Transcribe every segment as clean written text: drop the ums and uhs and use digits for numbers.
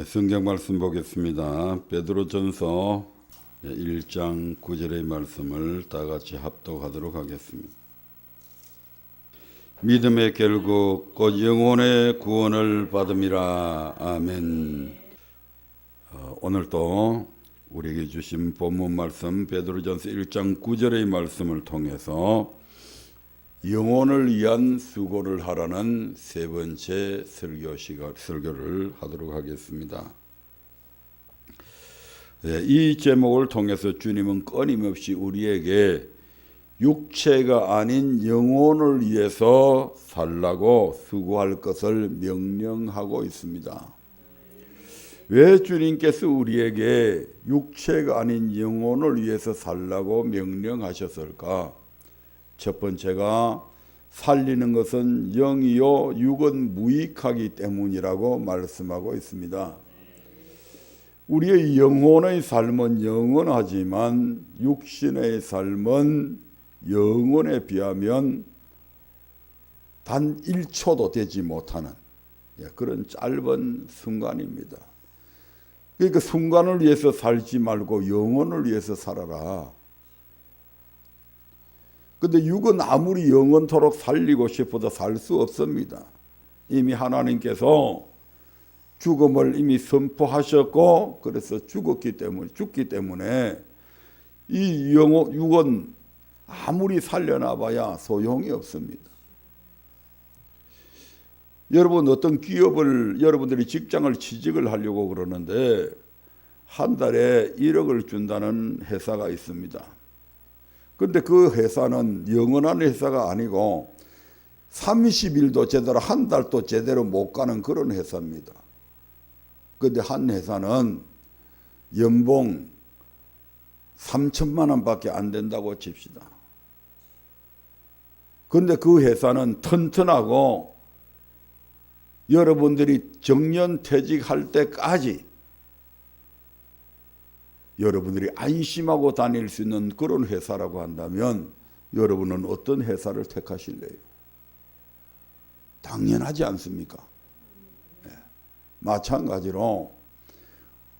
성경 말씀 보겠습니다. 베드로전서 1장 9절의 말씀을 다 같이 합독하도록 하겠습니다. 믿음의 결국 곧 영혼의 구원을 받음이라. 아멘. 오늘도 우리에게 주신 본문 말씀 베드로전서 1장 9절의 말씀을 통해서 영혼을 위한 수고를 하라는 세 번째 설교를 하도록 하겠습니다. 이 제목을 통해서 주님은 끊임없이 우리에게 육체가 아닌 영혼을 위해서 살라고 수고할 것을 명령하고 있습니다. 왜 주님께서 우리에게 육체가 아닌 영혼을 위해서 살라고 명령하셨을까? 첫 번째가 살리는 것은 영이요 육은 무익하기 때문이라고 말씀하고 있습니다. 우리의 영혼의 삶은 영원하지만 육신의 삶은 영혼에 비하면 단 1초도 되지 못하는 그런 짧은 순간입니다. 그러니까 순간을 위해서 살지 말고 영혼을 위해서 살아라. 근데 육은 아무리 영원토록 살리고 싶어도 살 수 없습니다. 이미 하나님께서 죽음을 이미 선포하셨고 그래서 죽기 때문에 이 육은 아무리 살려놔봐야 소용이 없습니다. 여러분 어떤 기업을 여러분들이 직장을 취직을 하려고 그러는데 한 달에 1억을 준다는 회사가 있습니다. 근데 그 회사는 영원한 회사가 아니고 30일도 제대로 한 달도 제대로 못 가는 그런 회사입니다. 근데 한 회사는 연봉 3천만 원밖에 안 된다고 칩시다. 근데 그 회사는 튼튼하고 여러분들이 정년퇴직할 때까지 여러분들이 안심하고 다닐 수 있는 그런 회사라고 한다면 여러분은 어떤 회사를 택하실래요? 당연하지 않습니까? 마찬가지로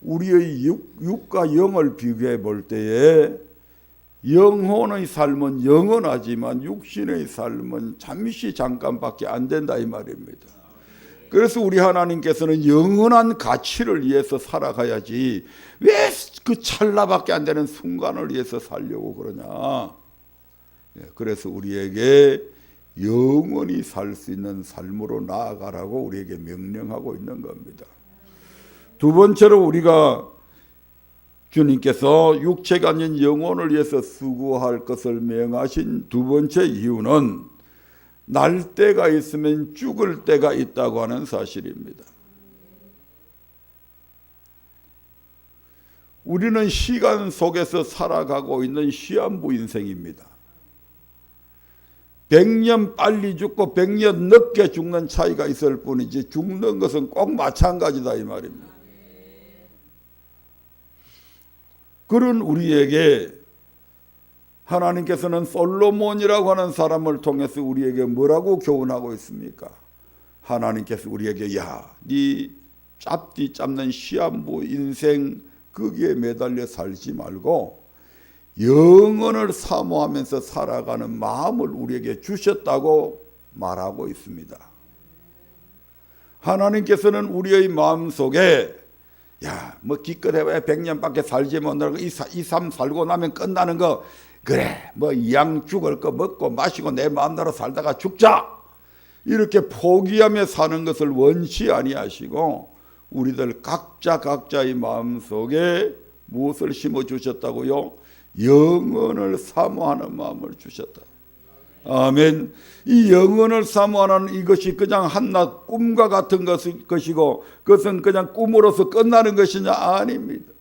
우리의 육과 영을 비교해 볼 때에 영혼의 삶은 영원하지만 육신의 삶은 잠깐밖에 안 된다 이 말입니다. 그래서 우리 하나님께서는 영원한 가치를 위해서 살아가야지 왜 그 찰나밖에 안 되는 순간을 위해서 살려고 그러냐. 그래서 우리에게 영원히 살 수 있는 삶으로 나아가라고 우리에게 명령하고 있는 겁니다. 두 번째로 우리가 주님께서 육체가 아닌 영혼을 위해서 수고할 것을 명하신 두 번째 이유는 날 때가 있으면 죽을 때가 있다고 하는 사실입니다. 우리는 시간 속에서 살아가고 있는 시한부 인생입니다. 100년 빨리 죽고 100년 늦게 죽는 차이가 있을 뿐이지 죽는 것은 꼭 마찬가지다 이 말입니다. 그런 우리에게 하나님께서는 솔로몬이라고 하는 사람을 통해서 우리에게 뭐라고 교훈하고 있습니까? 하나님께서 우리에게 네 잡디 잡는 시한부 인생 거기에 매달려 살지 말고 영혼을 사모하면서 살아가는 마음을 우리에게 주셨다고 말하고 있습니다. 하나님께서는 우리의 마음속에 뭐 기껏 해봐야 100년밖에 살지 못하고 이 삶 살고 나면 끝나는 거 그래 뭐 이왕 죽을 거 먹고 마시고 내 마음대로 살다가 죽자 이렇게 포기하며 사는 것을 원치 아니하시고 우리들 각자의 마음속에 무엇을 심어주셨다고요? 영혼을 사모하는 마음을 주셨다. 아멘. 이 영혼을 사모하는 이것이 그냥 한낱 꿈과 같은 것이고 그것은 그냥 꿈으로서 끝나는 것이냐? 아닙니다.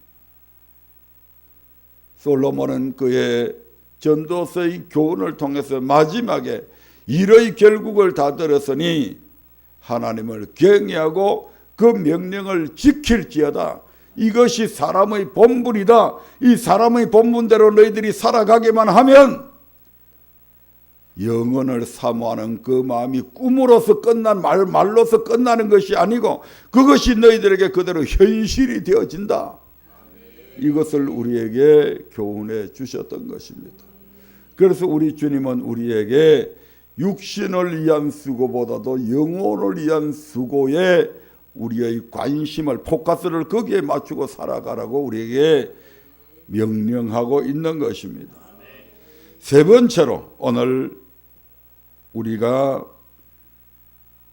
솔로몬은 그의 전도서의 교훈을 통해서 마지막에 일의 결국을 다 들었으니 하나님을 경외하고 그 명령을 지킬지어다. 이것이 사람의 본분이다. 이 사람의 본분대로 너희들이 살아가기만 하면 영혼을 사모하는 그 마음이 꿈으로서 말로서 끝나는 것이 아니고 그것이 너희들에게 그대로 현실이 되어진다. 이것을 우리에게 교훈해 주셨던 것입니다. 그래서 우리 주님은 우리에게 육신을 위한 수고보다도 영혼을 위한 수고에 우리의 관심을 포커스를 거기에 맞추고 살아가라고 우리에게 명령하고 있는 것입니다. 세 번째로 오늘 우리가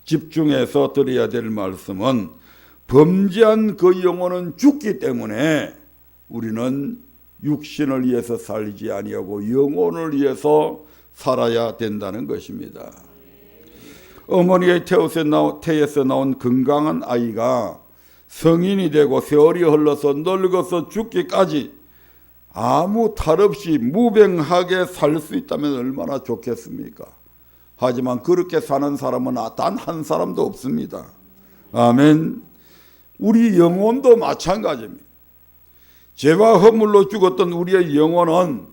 집중해서 드려야 될 말씀은 범죄한 그 영혼은 죽기 때문에 우리는 육신을 위해서 살지 아니하고 영혼을 위해서 살아야 된다는 것입니다. 어머니의 태에서 나온 건강한 아이가 성인이 되고 세월이 흘러서 늙어서 죽기까지 아무 탈 없이 무병하게 살 수 있다면 얼마나 좋겠습니까? 하지만 그렇게 사는 사람은 단 한 사람도 없습니다. 아멘. 우리 영혼도 마찬가지입니다. 죄와 허물로 죽었던 우리의 영혼은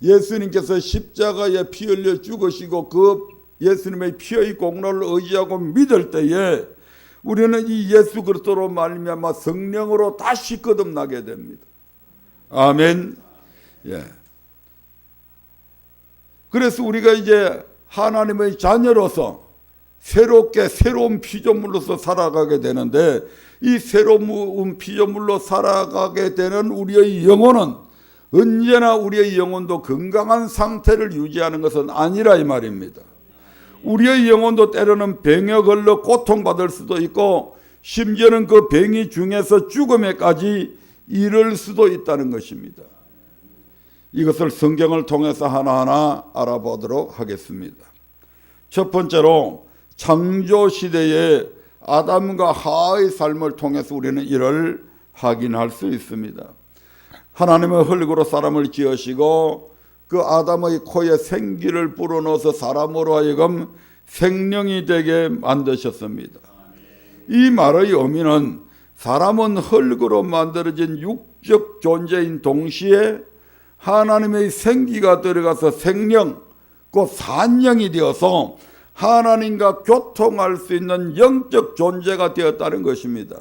예수님께서 십자가에 피 흘려 죽으시고 그 예수님의 피의 공로를 의지하고 믿을 때에 우리는 이 예수 그리스도로 말미암아 성령으로 다시 거듭나게 됩니다. 아멘. 예. 그래서 우리가 이제 하나님의 자녀로서 새로운 피조물로서 살아가게 되는데 이 새로운 피조물로 살아가게 되는 우리의 영혼은 언제나 우리의 영혼도 건강한 상태를 유지하는 것은 아니라 이 말입니다. 우리의 영혼도 때로는 병에 걸려 고통받을 수도 있고 심지어는 그 병이 중에서 죽음에까지 이를 수도 있다는 것입니다. 이것을 성경을 통해서 하나하나 알아보도록 하겠습니다. 첫 번째로 창조시대의 아담과 하와의 삶을 통해서 우리는 이를 확인할 수 있습니다. 하나님의 흙으로 사람을 지으시고 그 아담의 코에 생기를 불어넣어서 사람으로 하여금 생명이 되게 만드셨습니다. 이 말의 의미는 사람은 흙으로 만들어진 육적 존재인 동시에 하나님의 생기가 들어가서 생명, 곧 산령이 되어서 하나님과 교통할 수 있는 영적 존재가 되었다는 것입니다.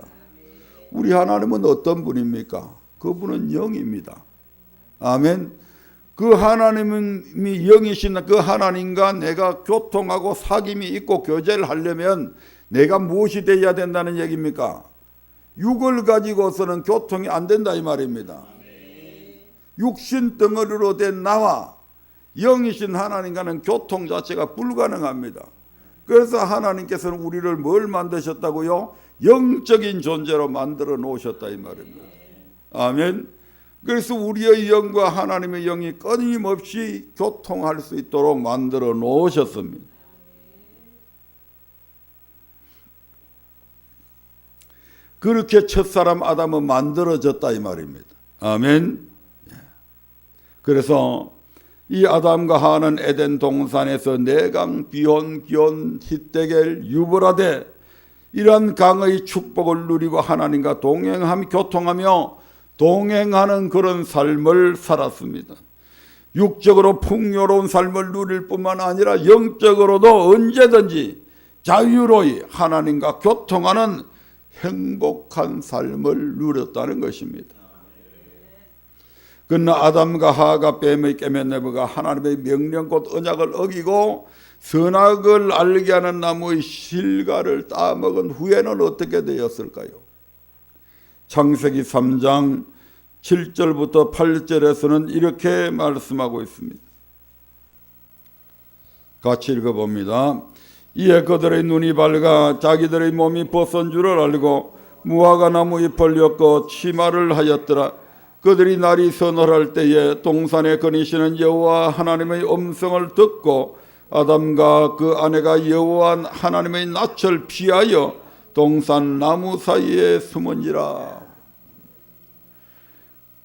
우리 하나님은 어떤 분입니까? 그분은 영입니다. 아멘. 그 하나님이 영이신 그 하나님과 내가 교통하고 사귐이 있고 교제를 하려면 내가 무엇이 되어야 된다는 얘기입니까? 육을 가지고서는 교통이 안 된다 이 말입니다. 육신 덩어리로 된 나와 영이신 하나님과는 교통 자체가 불가능합니다. 그래서 하나님께서는 우리를 뭘 만드셨다고요? 영적인 존재로 만들어 놓으셨다 이 말입니다. 아멘. 그래서 우리의 영과 하나님의 영이 끊임없이 교통할 수 있도록 만들어 놓으셨습니다. 그렇게 첫사람 아담은 만들어졌다 이 말입니다. 아멘. 그래서 이 아담과 하와는 에덴 동산에서 내강, 비온, 기온, 히데겔, 유브라데 이러한 강의 축복을 누리고 하나님과 동행하며 교통하며 동행하는 그런 삶을 살았습니다. 육적으로 풍요로운 삶을 누릴 뿐만 아니라 영적으로도 언제든지 자유로이 하나님과 교통하는 행복한 삶을 누렸다는 것입니다. 그러나 아담과 하와가 뱀의 깨면내부가 하나님의 명령 곧 언약을 어기고 선악을 알게 하는 나무의 실과를 따먹은 후에는 어떻게 되었을까요? 창세기 3장 7절부터 8절에서는 이렇게 말씀하고 있습니다. 같이 읽어봅니다. 이에 그들의 눈이 밝아 자기들의 몸이 벗은 줄을 알고 무화과 나무 잎을 엮어 치마를 하였더라. 그들이 날이 서늘할 때에 동산에 거니시는 여호와 하나님의 음성을 듣고 아담과 그 아내가 여호와 하나님의 낯을 피하여 동산 나무 사이에 숨은지라.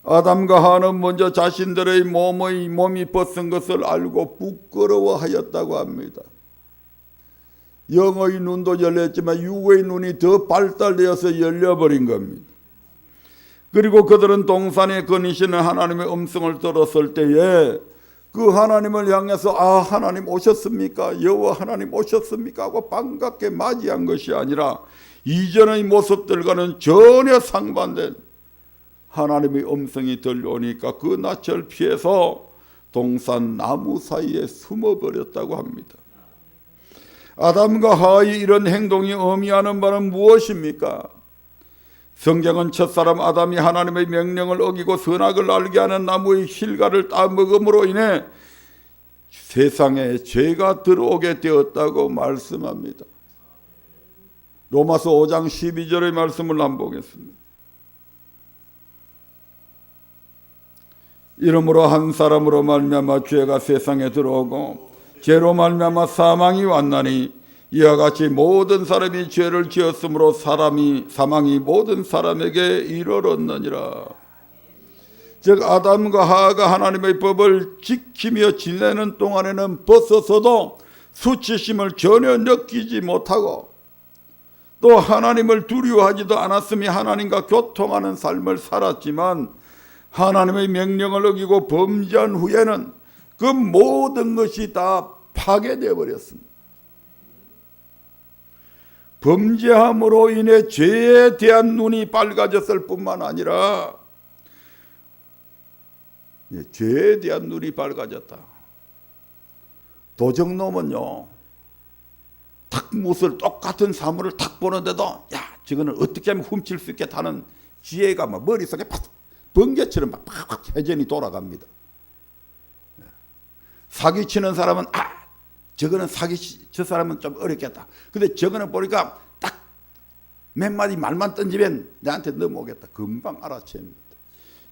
아담과 하와는 먼저 자신들의 몸이 벗은 것을 알고 부끄러워하였다고 합니다. 영의 눈도 열렸지만 육의 눈이 더 발달되어서 열려버린 겁니다. 그리고 그들은 동산에 거니시는 하나님의 음성을 들었을 때에 그 하나님을 향해서 아 하나님 오셨습니까? 여호와 하나님 오셨습니까? 하고 반갑게 맞이한 것이 아니라 이전의 모습들과는 전혀 상반된 하나님의 음성이 들려오니까 그 낯을 피해서 동산 나무 사이에 숨어버렸다고 합니다. 아담과 하와의 이런 행동이 의미하는 바는 무엇입니까? 성경은 첫사람 아담이 하나님의 명령을 어기고 선악을 알게 하는 나무의 실과를 따먹음으로 인해 세상에 죄가 들어오게 되었다고 말씀합니다. 로마서 5장 12절의 말씀을 한번 보겠습니다. 이러므로 한 사람으로 말미암아 죄가 세상에 들어오고 죄로 말미암아 사망이 왔나니 이와 같이 모든 사람이 죄를 지었으므로 사망이 모든 사람에게 이르렀느니라. 즉 아담과 하와가 하나님의 법을 지키며 지내는 동안에는 벗어서도 수치심을 전혀 느끼지 못하고 또 하나님을 두려워하지도 않았으며 하나님과 교통하는 삶을 살았지만 하나님의 명령을 어기고 범죄한 후에는 그 모든 것이 다 파괴되어 버렸습니다. 범죄함으로 인해 죄에 대한 눈이 밝아졌을 뿐만 아니라 죄에 대한 눈이 밝아졌다. 도적놈은요 탁 무엇을 똑같은 사물을 탁 보는데도 야 저거는 어떻게 하면 훔칠 수 있겠다 하는 지혜가 막 머릿속에 번개처럼 막 회전이 돌아갑니다. 사기치는 사람은 저거는 저 사람은 좀 어렵겠다. 근데 저거는 보니까 딱 몇 마디 말만 던지면 내한테 넘어오겠다. 금방 알아챕니다.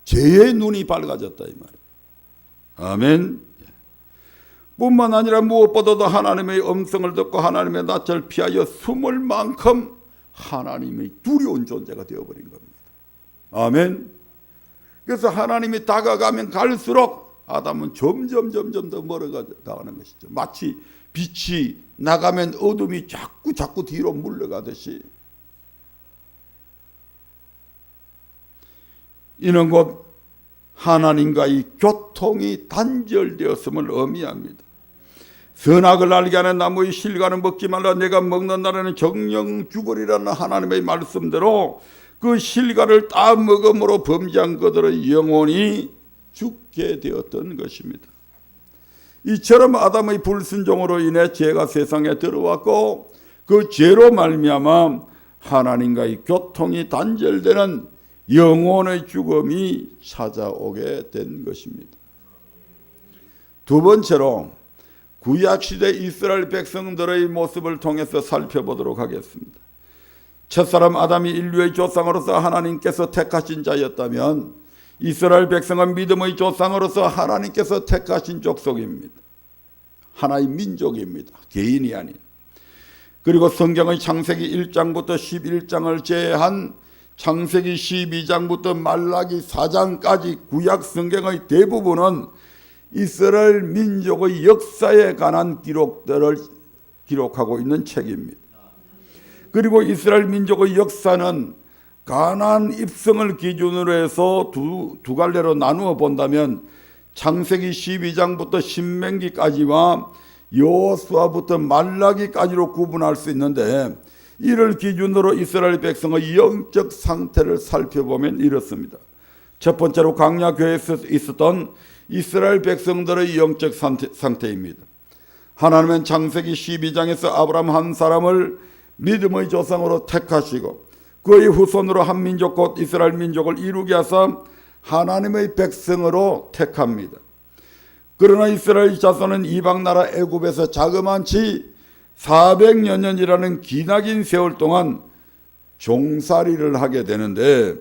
죄의 눈이 밝아졌다 이 말이에요. 아멘. 뿐만 아니라 무엇보다도 하나님의 음성을 듣고 하나님의 낯을 피하여 숨을 만큼 하나님의 두려운 존재가 되어버린 겁니다. 아멘. 그래서 하나님이 다가가면 갈수록 아담은 점점 더 멀어가 나가는 것이죠. 마치 빛이 나가면 어둠이 자꾸 뒤로 물러가듯이 이는 곧 하나님과의 교통이 단절되었음을 의미합니다. 선악을 알게 하는 나무의 실과는 먹지 말라 내가 먹는 날에는 정령 죽으리라는 하나님의 말씀대로 그 실과를 따먹음으로 범죄한 그들의 영혼이 죽게 되었던 것입니다. 이처럼 아담의 불순종으로 인해 죄가 세상에 들어왔고 그 죄로 말미암아 하나님과의 교통이 단절되는 영혼의 죽음이 찾아오게 된 것입니다. 두 번째로 구약시대 이스라엘 백성들의 모습을 통해서 살펴보도록 하겠습니다. 첫사람 아담이 인류의 조상으로서 하나님께서 택하신 자였다면 이스라엘 백성은 믿음의 조상으로서 하나님께서 택하신 족속입니다. 하나의 민족입니다. 개인이 아닌. 그리고 성경의 창세기 1장부터 11장을 제외한 창세기 12장부터 말라기 4장까지 구약 성경의 대부분은 이스라엘 민족의 역사에 관한 기록들을 기록하고 있는 책입니다. 그리고 이스라엘 민족의 역사는 가나안 입성을 기준으로 해서 두 갈래로 나누어 본다면 창세기 12장부터 신명기까지와 여호수아부터 말라기까지로 구분할 수 있는데 이를 기준으로 이스라엘 백성의 영적 상태를 살펴보면 이렇습니다. 첫 번째로 광야 교회에서 있었던 이스라엘 백성들의 영적 상태입니다. 하나님은 창세기 12장에서 아브라함 한 사람을 믿음의 조상으로 택하시고 그의 후손으로 한 민족 곧 이스라엘 민족을 이루게 하사 하나님의 백성으로 택합니다. 그러나 이스라엘 자손은 이방 나라 애굽에서 자그만치 400여 년이라는 기나긴 세월 동안 종살이를 하게 되는데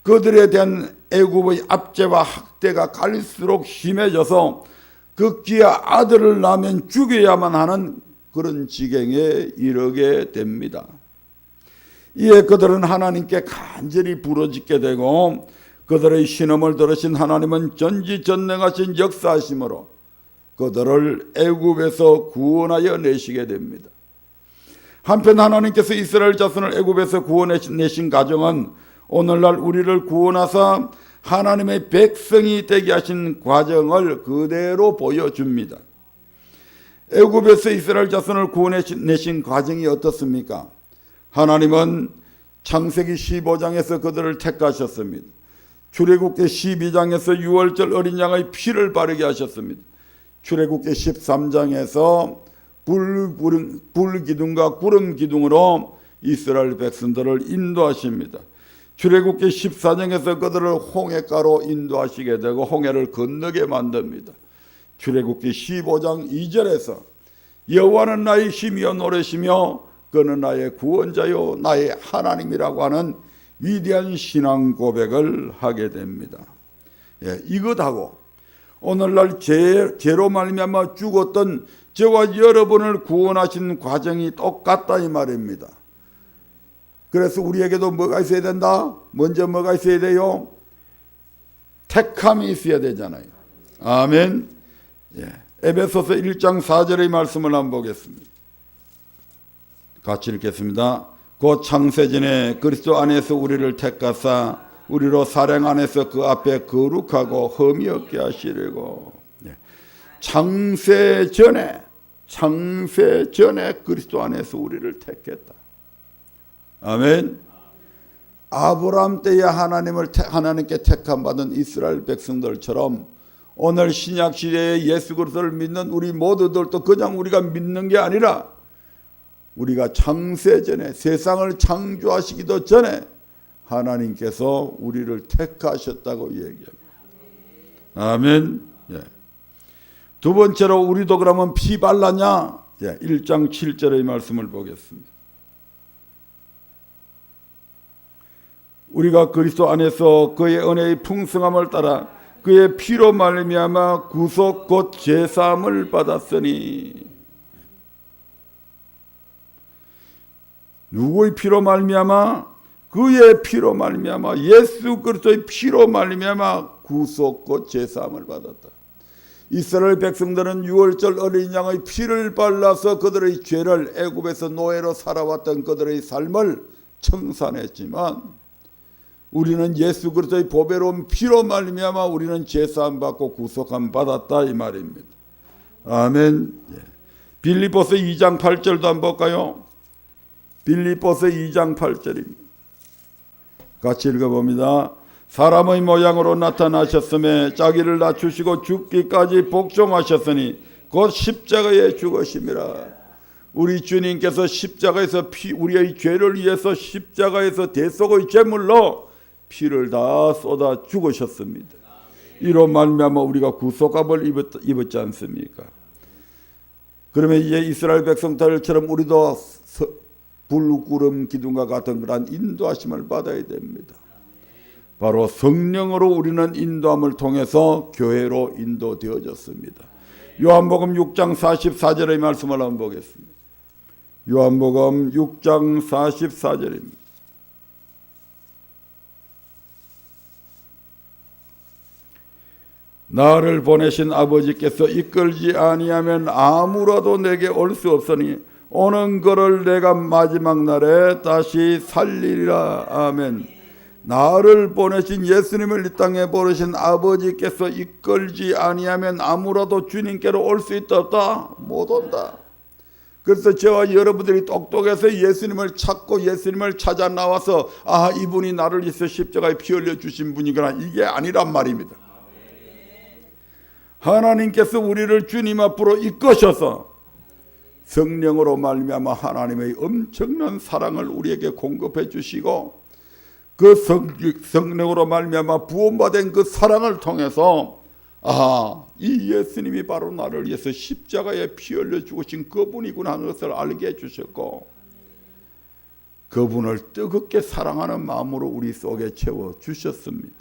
그들에 대한 애굽의 압제와 학대가 갈수록 심해져서 극기야 아들을 낳으면 죽여야만 하는 그런 지경에 이르게 됩니다. 이에 그들은 하나님께 간절히 부르짖게 되고 그들의 신음을 들으신 하나님은 전지전능하신 역사하심으로 그들을 애굽에서 구원하여 내시게 됩니다. 한편 하나님께서 이스라엘 자손을 애굽에서 구원해내신 가정은 오늘날 우리를 구원하사 하나님의 백성이 되게 하신 과정을 그대로 보여줍니다. 애굽에서 이스라엘 자손을 구원해내신 과정이 어떻습니까? 하나님은 창세기 15장에서 그들을 택하셨습니다. 출애굽기 12장에서 유월절 어린 양의 피를 바르게 하셨습니다. 출애굽기 13장에서 불기둥과 구름기둥으로 이스라엘 백성들을 인도하십니다. 출애굽기 14장에서 그들을 홍해가로 인도하시게 되고 홍해를 건너게 만듭니다. 출애굽기 15장 2절에서 여호와는 나의 힘이여 노래시며 그는 나의 구원자요 나의 하나님이라고 하는 위대한 신앙 고백을 하게 됩니다. 이것하고 오늘날 죄로 말미암아 죽었던 저와 여러분을 구원하신 과정이 똑같다 이 말입니다. 그래서 우리에게도 뭐가 있어야 된다? 먼저 뭐가 있어야 돼요? 택함이 있어야 되잖아요. 아멘. 에베소서 1장 4절의 말씀을 한번 보겠습니다. 같이 읽겠습니다. 곧 창세전에 그리스도 안에서 우리를 택하사 우리로 사랑 안에서 그 앞에 거룩하고 흠이 없게 하시려고. 창세전에 그리스도 안에서 우리를 택했다. 아멘. 아브라함 때에 하나님께 택함 받은 이스라엘 백성들처럼 오늘 신약 시대에 예수 그리스도를 믿는 우리 모두들도 그냥 우리가 믿는 게 아니라 우리가 창세전에 세상을 창조하시기도 전에 하나님께서 우리를 택하셨다고 얘기합니다. 아멘. 두 번째로 우리도 그러면 피 발랐냐? 1장 7절의 말씀을 보겠습니다. 우리가 그리스도 안에서 그의 은혜의 풍성함을 따라 그의 피로 말미암아 구속 곧 제사함을 받았으니. 누구의 피로 말미암아? 그의 피로 말미암아 예수 그리스도의 피로 말미암아 구속 곧 제사함을 받았다. 이스라엘 백성들은 유월절 어린 양의 피를 발라서 그들의 죄를 애굽에서 노예로 살아왔던 그들의 삶을 청산했지만 우리는 예수 그리스도의 보배로운 피로 말미암아 우리는 제사함 받고 구속함 받았다 이 말입니다. 아멘. 빌립보서 2장 8절도 한번 볼까요? 빌립보서 2장 8절입니다. 같이 읽어봅니다. 사람의 모양으로 나타나셨음에 자기를 낮추시고 죽기까지 복종하셨으니 곧 십자가에 죽으심이라. 우리 주님께서 십자가에서 우리의 죄를 위해서 십자가에서 대속의 제물로 피를 다 쏟아 죽으셨습니다. 이로 말미암아 우리가 구속함을 입었지 않습니까? 그러면 이제 이스라엘 백성들처럼 우리도 불구름 기둥과 같은 그러한 인도하심을 받아야 됩니다. 바로 성령으로 우리는 인도함을 통해서 교회로 인도되어졌습니다. 요한복음 6장 44절의 말씀을 한번 보겠습니다. 요한복음 6장 44절입니다. 나를 보내신 아버지께서 이끌지 아니하면 아무라도 내게 올 수 없으니 오는 것을 내가 마지막 날에 다시 살리리라. 아멘. 나를 보내신 예수님을 이 땅에 보내신 아버지께서 이끌지 아니하면 아무라도 주님께로 올 수 있다 없다? 못 온다. 그래서 저와 여러분들이 똑똑해서 예수님을 찾고 예수님을 찾아 나와서 이분이 나를 위해서 십자가에 피 흘려 주신 분이구나, 이게 아니란 말입니다. 하나님께서 우리를 주님 앞으로 이끄셔서 성령으로 말미암아 하나님의 엄청난 사랑을 우리에게 공급해 주시고 그 성령으로 말미암아 부원받은 그 사랑을 통해서 이 예수님이 바로 나를 위해서 십자가에 피 흘려 죽으신 그분이구나 하는 것을 알게 해주셨고 그분을 뜨겁게 사랑하는 마음으로 우리 속에 채워주셨습니다.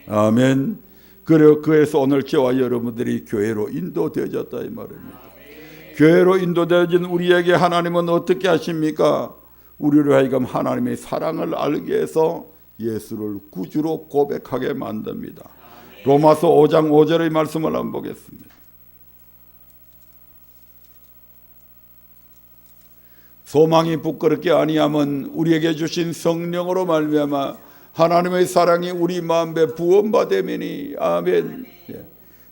아멘. 그리고 그래서 오늘 저와 여러분들이 교회로 인도되어졌다 이 말입니다. 교회로 인도되어진 우리에게 하나님은 어떻게 하십니까? 우리로 하여금 하나님의 사랑을 알게 해서 예수를 구주로 고백하게 만듭니다. 로마서 5장 5절의 말씀을 한번 보겠습니다. 소망이 부끄럽게 아니하면 우리에게 주신 성령으로 말미암아 하나님의 사랑이 우리 마음에 부음받으리니. 아멘.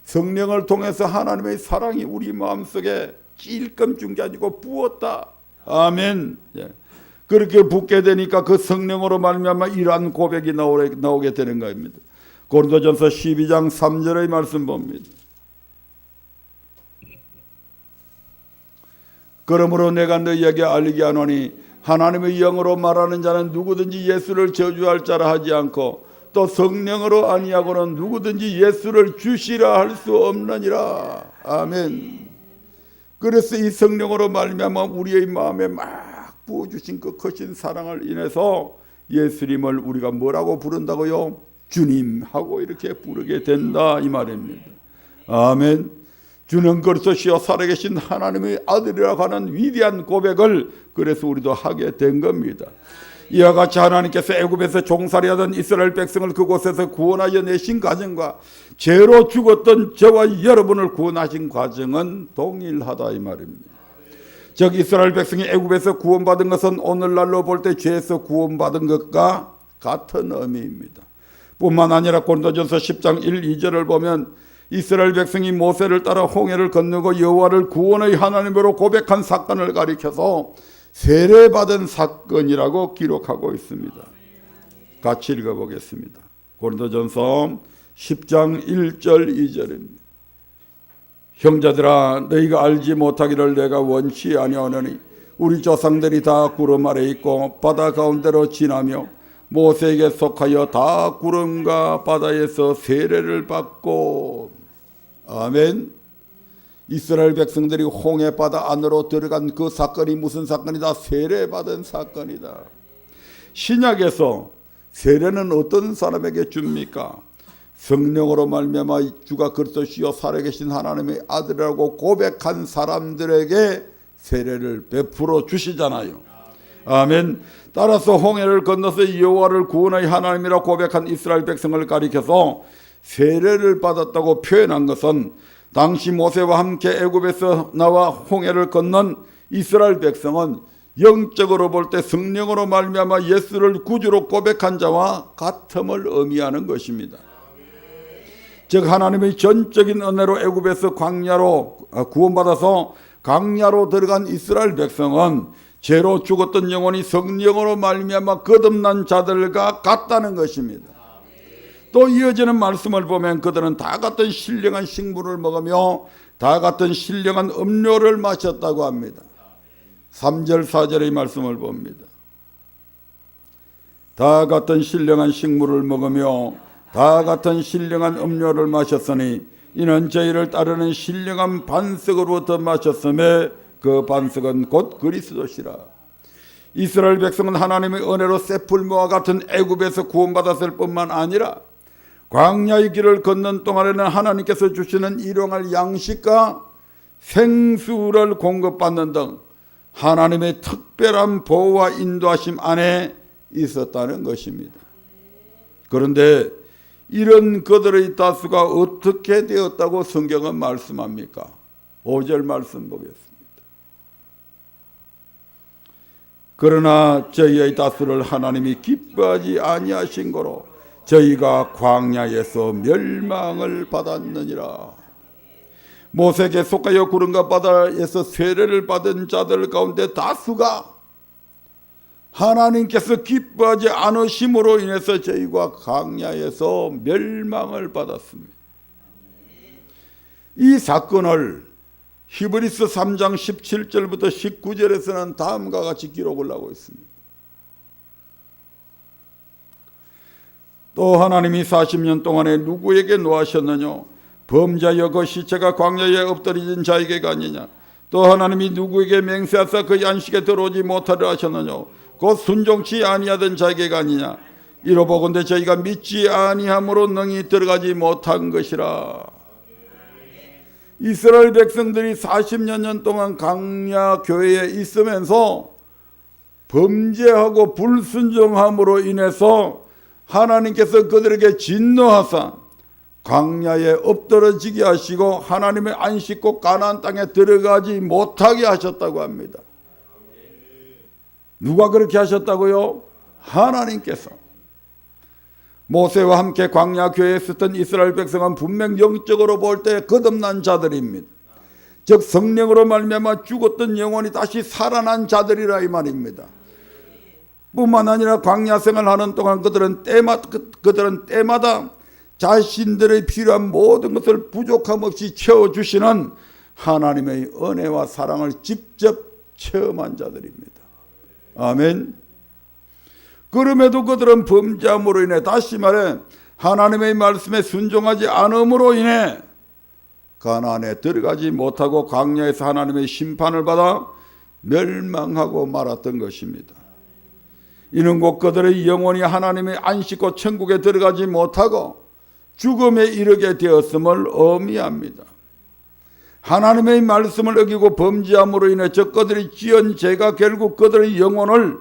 성령을 통해서 하나님의 사랑이 우리 마음속에 찔끔 준 게 아니고 부었다. 아멘. 그렇게 붓게 되니까 그 성령으로 말미암아 이러한 고백이 나오게 되는 것입니다. 고린도전서 12장 3절의 말씀 봅니다. 그러므로 내가 너희에게 알리게 하노니 하나님의 영으로 말하는 자는 누구든지 예수를 저주할 자라 하지 않고 또 성령으로 아니하고는 누구든지 예수를 주시라 할 수 없느니라. 아멘. 그래서 이 성령으로 말미암아 우리의 마음에 막 부어주신 그 크신 사랑을 인해서 예수님을 우리가 뭐라고 부른다고요? 주님하고 이렇게 부르게 된다 이 말입니다. 아멘. 주는 그리스도시요 살아계신 하나님의 아들이라고 하는 위대한 고백을 그래서 우리도 하게 된 겁니다. 이와 같이 하나님께서 애굽에서 종살이하던 이스라엘 백성을 그곳에서 구원하여 내신 과정과 죄로 죽었던 저와 여러분을 구원하신 과정은 동일하다 이 말입니다. 즉 이스라엘 백성이 애굽에서 구원받은 것은 오늘날로 볼 때 죄에서 구원받은 것과 같은 의미입니다. 뿐만 아니라 고린도전서 10장 1, 2절을 보면 이스라엘 백성이 모세를 따라 홍해를 건너고 여호와를 구원의 하나님으로 고백한 사건을 가리켜서 세례받은 사건이라고 기록하고 있습니다. 같이 읽어보겠습니다. 고린도전서 10장 1절 2절입니다. 형제들아 너희가 알지 못하기를 내가 원치 아니하노니 우리 조상들이 다 구름 아래 있고 바다 가운데로 지나며 모세에게 속하여 다 구름과 바다에서 세례를 받고. 아멘. 이스라엘 백성들이 홍해 바다 안으로 들어간 그 사건이 무슨 사건이다? 세례받은 사건이다. 신약에서 세례는 어떤 사람에게 줍니까? 성령으로 말미암아 주가 그리스도시요 살아계신 하나님의 아들이라고 고백한 사람들에게 세례를 베풀어 주시잖아요. 아멘. 따라서 홍해를 건너서 여호와를 구원의 하나님이라 고백한 이스라엘 백성을 가리켜서 세례를 받았다고 표현한 것은 당시 모세와 함께 애굽에서 나와 홍해를 건넌 이스라엘 백성은 영적으로 볼 때 성령으로 말미암아 예수를 구주로 고백한 자와 같음을 의미하는 것입니다. 즉 하나님의 전적인 은혜로 애굽에서 광야로 구원받아서 광야로 들어간 이스라엘 백성은 죄로 죽었던 영혼이 성령으로 말미암아 거듭난 자들과 같다는 것입니다. 또 이어지는 말씀을 보면 그들은 다 같은 신령한 식물을 먹으며 다 같은 신령한 음료를 마셨다고 합니다. 3절 4절의 말씀을 봅니다. 다 같은 신령한 식물을 먹으며 다 같은 신령한 음료를 마셨으니 이는 저희를 따르는 신령한 반석으로부터 마셨음에 그 반석은 곧 그리스도시라. 이스라엘 백성은 하나님의 은혜로 새 풀무와 같은 애굽에서 구원받았을 뿐만 아니라 광야의 길을 걷는 동안에는 하나님께서 주시는 일용할 양식과 생수를 공급받는 등 하나님의 특별한 보호와 인도하심 안에 있었다는 것입니다. 그런데 이런 그들의 다수가 어떻게 되었다고 성경은 말씀합니까? 5절 말씀 보겠습니다. 그러나 저희의 다수를 하나님이 기뻐하지 아니하신 거로 저희가 광야에서 멸망을 받았느니라. 모세에게 속하여 구름과 바다에서 세례를 받은 자들 가운데 다수가 하나님께서 기뻐하지 않으심으로 인해서 저희가 광야에서 멸망을 받았습니다. 이 사건을 히브리서 3장 17절부터 19절에서는 다음과 같이 기록을 하고 있습니다. 또 하나님이 40년 동안에 누구에게 노하셨느냐? 범자여 그 시체가 광야에 엎드려진 자에게가 아니냐? 또 하나님이 누구에게 맹세하사 그 안식에 들어오지 못하려 하셨느냐? 곧 순종치 아니하던 자에게가 아니냐? 이로보건대 저희가 믿지 아니함으로 능히 들어가지 못한 것이라. 이스라엘 백성들이 40년 동안 광야 교회에 있으면서 범죄하고 불순종함으로 인해서 하나님께서 그들에게 진노하사 광야에 엎드러지게 하시고 하나님의 안식국 가나안 땅에 들어가지 못하게 하셨다고 합니다. 누가 그렇게 하셨다고요? 하나님께서. 모세와 함께 광야 교회에 있었던 이스라엘 백성은 분명 영적으로 볼 때 거듭난 자들입니다. 즉 성령으로 말미암아 죽었던 영혼이 다시 살아난 자들이라 이 말입니다. 뿐만 아니라 광야 생활하는 동안 그들은 때마다 자신들의 필요한 모든 것을 부족함 없이 채워주시는 하나님의 은혜와 사랑을 직접 체험한 자들입니다. 아멘. 그럼에도 그들은 범죄함으로 인해, 다시 말해 하나님의 말씀에 순종하지 않음으로 인해 가나안에 들어가지 못하고 광야에서 하나님의 심판을 받아 멸망하고 말았던 것입니다. 이는 곧 그들의 영혼이 하나님의 안식고 천국에 들어가지 못하고 죽음에 이르게 되었음을 의미합니다. 하나님의 말씀을 어기고 범죄함으로 인해 저 그들이 지은 죄가 결국 그들의 영혼을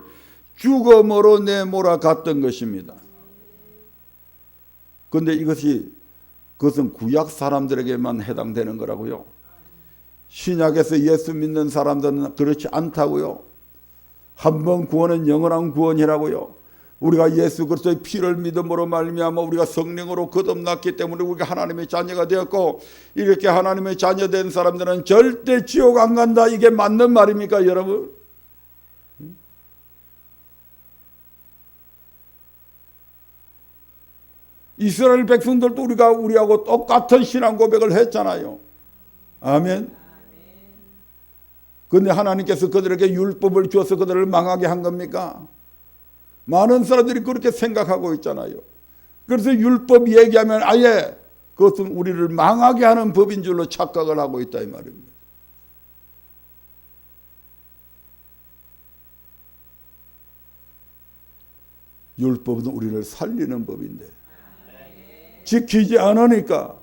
죽음으로 내몰아 갔던 것입니다. 그런데 그것은 구약 사람들에게만 해당되는 거라고요. 신약에서 예수 믿는 사람들은 그렇지 않다고요. 한 번 구원은 영원한 구원이라고요. 우리가 예수 그리스도의 피를 믿음으로 말미암아 우리가 성령으로 거듭났기 때문에 우리가 하나님의 자녀가 되었고, 이렇게 하나님의 자녀 된 사람들은 절대 지옥 안 간다. 이게 맞는 말입니까, 여러분? 이스라엘 백성들도 우리하고 똑같은 신앙 고백을 했잖아요. 아멘. 그런데 하나님께서 그들에게 율법을 주어서 그들을 망하게 한 겁니까? 많은 사람들이 그렇게 생각하고 있잖아요. 그래서 율법 얘기하면 아예 그것은 우리를 망하게 하는 법인 줄로 착각을 하고 있다 이 말입니다. 율법은 우리를 살리는 법인데 지키지 않으니까.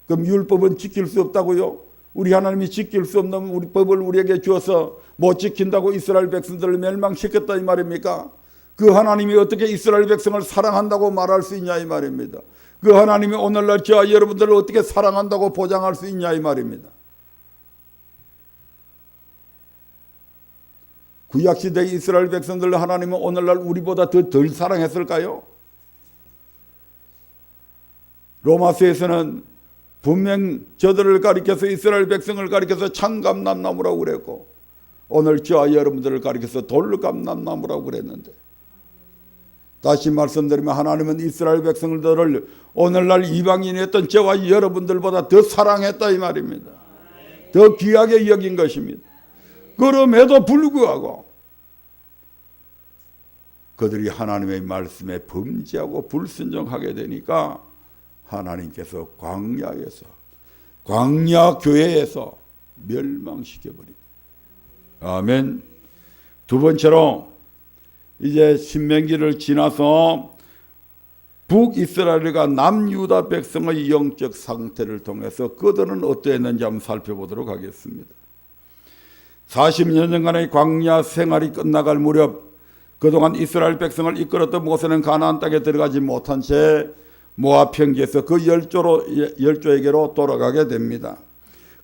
그럼 율법은 지킬 수 없다고요? 우리 하나님이 지킬 수 없는 우리 법을 우리에게 주어서 못 지킨다고 이스라엘 백성들을 멸망시켰다 이 말입니까? 그 하나님이 어떻게 이스라엘 백성을 사랑한다고 말할 수 있냐 이 말입니다. 그 하나님이 오늘날 저와 여러분들을 어떻게 사랑한다고 보장할 수 있냐 이 말입니다. 구약시대의 이스라엘 백성들을 하나님은 오늘날 우리보다 덜 사랑했을까요? 로마서에서는 분명 저들을 가리켜서 이스라엘 백성을 가리켜서 창감람나무라고 그랬고, 오늘 저와 여러분들을 가리켜서 돌감람나무라고 그랬는데, 다시 말씀드리면 하나님은 이스라엘 백성들을 오늘날 이방인이었던 저와 여러분들보다 더 사랑했다 이 말입니다. 더 귀하게 여긴 것입니다. 그럼에도 불구하고 그들이 하나님의 말씀에 범죄하고 불순종하게 되니까 하나님께서 광야 교회에서 멸망시켜버립니다. 아멘. 두 번째로 이제 신명기를 지나서 북이스라엘과 남유다 백성의 영적 상태를 통해서 그들은 어떠했는지 한번 살펴보도록 하겠습니다. 40년간의 광야 생활이 끝나갈 무렵 그동안 이스라엘 백성을 이끌었던 모세는 가나안 땅에 들어가지 못한 채 모압 평지에서 그 열조에게로 돌아가게 됩니다.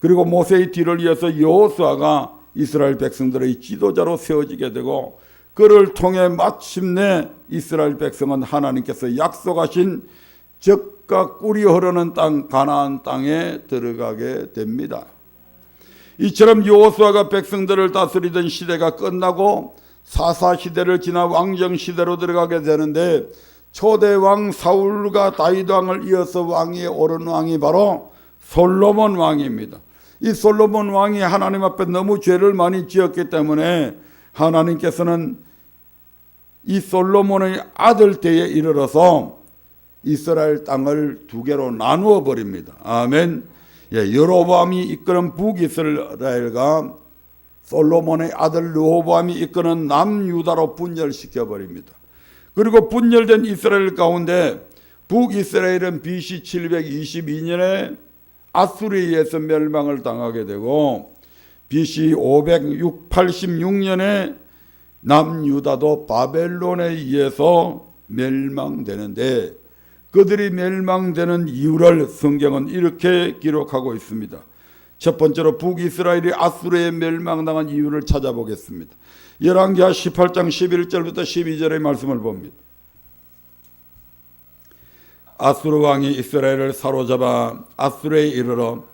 그리고 모세의 뒤를 이어서 여호수아가 이스라엘 백성들의 지도자로 세워지게 되고, 그를 통해 마침내 이스라엘 백성은 하나님께서 약속하신 젖과 꿀이 흐르는 땅 가나안 땅에 들어가게 됩니다. 이처럼 여호수아가 백성들을 다스리던 시대가 끝나고 사사시대를 지나 왕정시대로 들어가게 되는데, 초대왕 사울과 다윗 왕을 이어서 왕위에 오른 왕이 바로 솔로몬 왕입니다. 이 솔로몬 왕이 하나님 앞에 너무 죄를 많이 지었기 때문에 하나님께서는 이 솔로몬의 아들 때에 이르러서 이스라엘 땅을 두 개로 나누어 버립니다. 아멘. 여로보암이 이끄는 북이스라엘과 솔로몬의 아들 르호보암이 이끄는 남유다로 분열시켜 버립니다. 그리고 분열된 이스라엘 가운데 북이스라엘은 BC 722년에 아수르에 의해서 멸망을 당하게 되고, BC 586년에 남유다도 바벨론에 의해서 멸망되는데, 그들이 멸망되는 이유를 성경은 이렇게 기록하고 있습니다. 첫 번째로 북이스라엘이 아수르에 멸망당한 이유를 찾아보겠습니다. 열왕기하 18장 11절부터 12절의 말씀을 봅니다. 아수르 왕이 이스라엘을 사로잡아 아수르에 이르러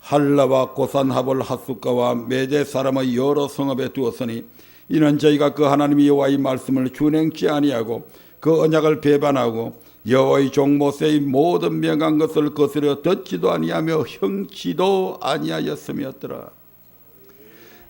할라와 고산하볼 핫숫가와 메대 사람의 여러 성읍에 두었으니 이는 저희가 그 하나님 여호와의 말씀을 준행치 아니하고 그 언약을 배반하고 여호와의 종 모세의 모든 명한 것을 거스려 듣지도 아니하며 형치도 아니하였음이었더라.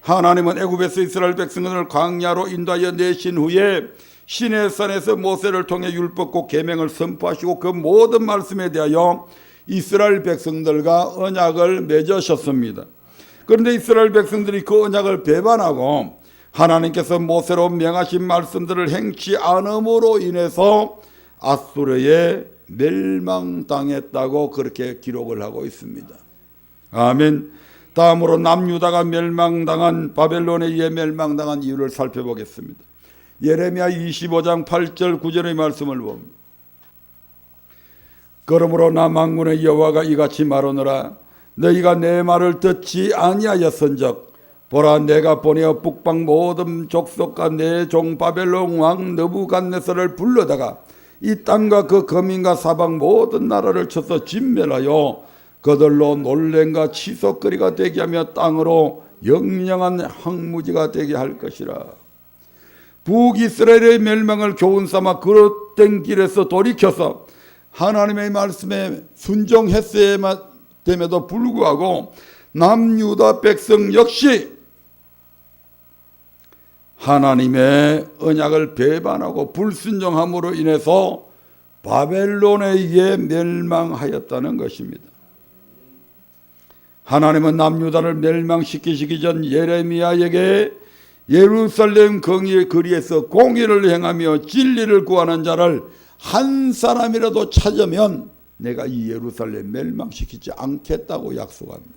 하나님은 애굽에서 이스라엘 백성들을 광야로 인도하여 내신 후에 시내산에서 모세를 통해 율법과 계명을 선포하시고 그 모든 말씀에 대하여 이스라엘 백성들과 언약을 맺으셨습니다. 그런데 이스라엘 백성들이 그 언약을 배반하고 하나님께서 모세로 명하신 말씀들을 행치 않음으로 인해서 아수르에 멸망당했다고 그렇게 기록을 하고 있습니다. 아멘. 다음으로 남유다가 멸망당한, 바벨론에 의해 멸망당한 이유를 살펴보겠습니다. 예레미야 25장 8절 9절의 말씀을 봅니다. 그러므로 나 만군의 여호와가 이같이 말하노라. 너희가 내 말을 듣지 아니하였은즉 보라, 내가 보내어 북방 모든 족속과 내 종 바벨론 왕 느부갓네살을 불러다가 이 땅과 그 거민과 사방 모든 나라를 쳐서 진멸하여 그들로 놀램과 치솟거리가 되게 하며 땅으로 영영한 황무지가 되게 할 것이라. 북이스라엘의 멸망을 교훈 삼아 그릇된 길에서 돌이켜서 하나님의 말씀에 순종했음에도 불구하고 남유다 백성 역시 하나님의 언약을 배반하고 불순종함으로 인해서 바벨론에 의해 멸망하였다는 것입니다. 하나님은 남유다를 멸망시키시기 전 예레미야에게 예루살렘 거리에서 공의를 행하며 진리를 구하는 자를 한 사람이라도 찾으면 내가 이 예루살렘 멸망시키지 않겠다고 약속합니다.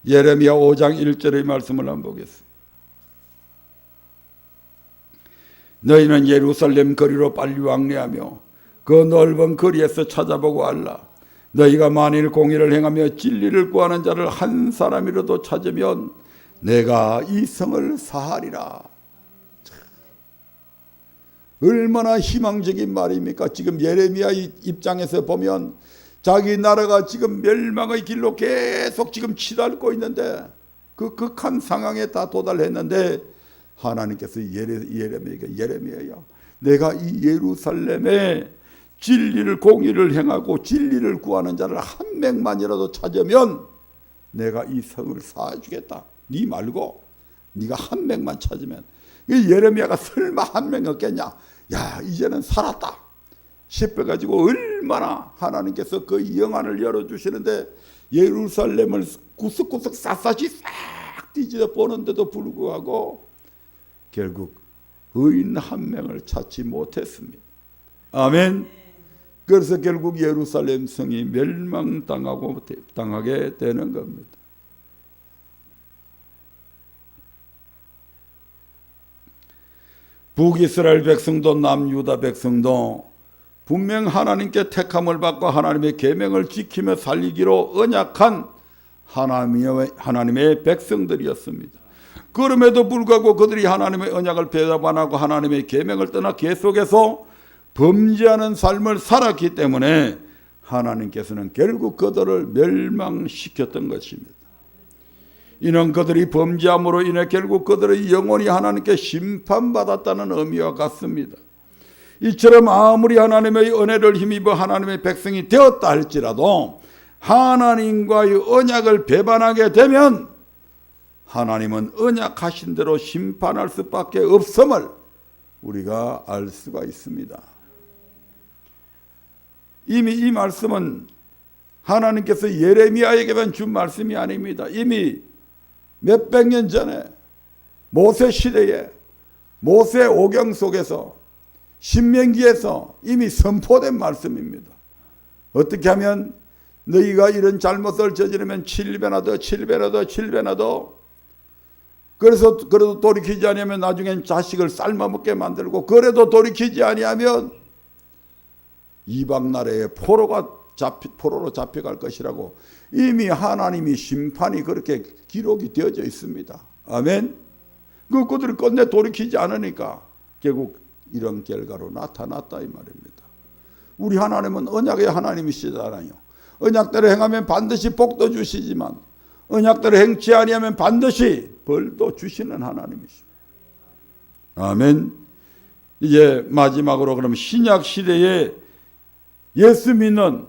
예레미야 5장 1절의 말씀을 한번 보겠습니다. 너희는 예루살렘 거리로 빨리 왕래하며 그 넓은 거리에서 찾아보고 알라. 너희가 만일 공의를 행하며 진리를 구하는 자를 한 사람이라도 찾으면 내가 이 성을 사하리라. 얼마나 희망적인 말입니까? 지금 예레미야 입장에서 보면 자기 나라가 지금 멸망의 길로 계속 지금 치닫고 있는데 그 극한 상황에 다 도달했는데 하나님께서 예레미야에게 예레미야야, 내가 이 예루살렘에 진리를 공의를 행하고 진리를 구하는 자를 한 명만이라도 찾으면 내가 이 성을 사주겠다. 네 말고 네가 한 명만 찾으면. 예레미야가 설마 한 명 없겠냐? 야, 이제는 살았다 싶어가지고 얼마나 하나님께서 그 영안을 열어주시는데 예루살렘을 구석구석 샅샅이 싹 뒤집어 보는데도 불구하고 결국 의인 한 명을 찾지 못했습니다. 아멘. 그래서 결국 예루살렘 성이 멸망당하게 되는 겁니다. 북이스라엘 백성도 남유다 백성도 분명 하나님께 택함을 받고 하나님의 계명을 지키며 살리기로 언약한 하나님의 백성들이었습니다. 그럼에도 불구하고 그들이 하나님의 언약을 배반하고 하나님의 계명을 떠나 계속해서 범죄하는 삶을 살았기 때문에 하나님께서는 결국 그들을 멸망시켰던 것입니다. 이는 그들이 범죄함으로 인해 결국 그들의 영혼이 하나님께 심판받았다는 의미와 같습니다. 이처럼 아무리 하나님의 은혜를 힘입어 하나님의 백성이 되었다 할지라도 하나님과의 언약을 배반하게 되면 하나님은 언약하신 대로 심판할 수밖에 없음을 우리가 알 수가 있습니다. 이미 이 말씀은 하나님께서 예레미야에게만 준 말씀이 아닙니다. 이미 몇백 년 전에 모세 시대에 모세 오경 속에서 신명기에서 이미 선포된 말씀입니다. 어떻게 하면 너희가 이런 잘못을 저지르면 7배나 더 7배나 더 7배나 더, 그래서 그래도 돌이키지 아니하면 나중엔 자식을 삶아먹게 만들고, 그래도 돌이키지 아니하면 이방 나라에 포로로 잡혀갈 것이라고 이미 하나님이 심판이 그렇게 기록이 되어져 있습니다. 아멘. 그들이 끝내 돌이키지 않으니까 결국 이런 결과로 나타났다 이 말입니다. 우리 하나님은 언약의 하나님이시잖아요. 언약대로 행하면 반드시 복도 주시지만 언약대로 행치 아니하면 반드시 벌도 주시는 하나님이십니다. 아멘. 이제 마지막으로 그럼 신약 시대에 예수 믿는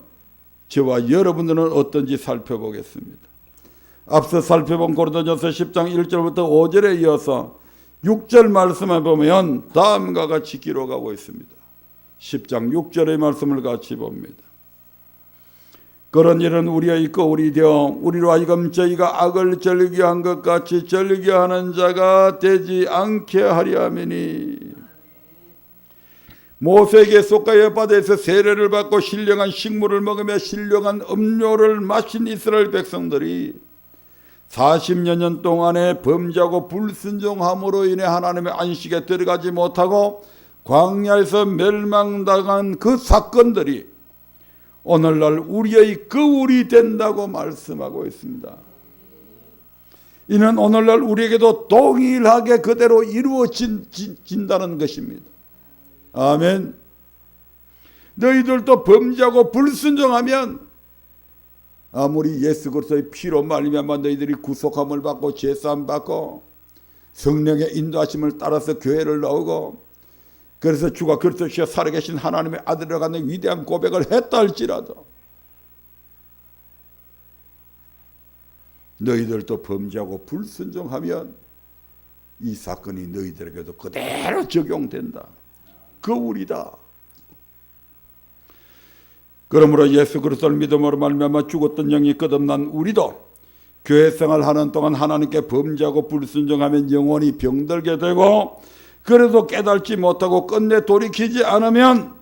저와 여러분들은 어떤지 살펴보겠습니다. 앞서 살펴본 고린도전서 10장 1절부터 5절에 이어서 6절 말씀을 보면 다음과 같이 기록하고 있습니다. 10장 6절의 말씀을 같이 봅니다. 그런 일은 우리가 있고 우리 되어 우리로 하여금 저희가 악을 즐겨한 것 같이 즐겨하는 자가 되지 않게 하려 함이니 모세에게 속가여 바다에서 세례를 받고 신령한 식물을 먹으며 신령한 음료를 마신 이스라엘 백성들이 40여 년 동안에 범죄하고 불순종함으로 인해 하나님의 안식에 들어가지 못하고 광야에서 멸망당한 그 사건들이 오늘날 우리의 거울이 된다고 말씀하고 있습니다. 이는 오늘날 우리에게도 동일하게 그대로 이루어진다는 것입니다. 아멘. 너희들도 범죄하고 불순종하면 아무리 예수 그리스도의 피로 말미암아 너희들이 구속함을 받고 제사함 받고 성령의 인도하심을 따라서 교회를 나오고 그래서 주가 그리스도시여 살아계신 하나님의 아들이라고 하는 위대한 고백을 했다 할지라도 너희들도 범죄하고 불순종하면 이 사건이 너희들에게도 그대로 적용된다. 거울이다. 그러므로 예수 그리스도를 믿음으로 말미암아 죽었던 영이 거듭난 우리도 교회 생활하는 동안 하나님께 범죄하고 불순종하면 영원히 병들게 되고 그래도 깨닫지 못하고 끝내 돌이키지 않으면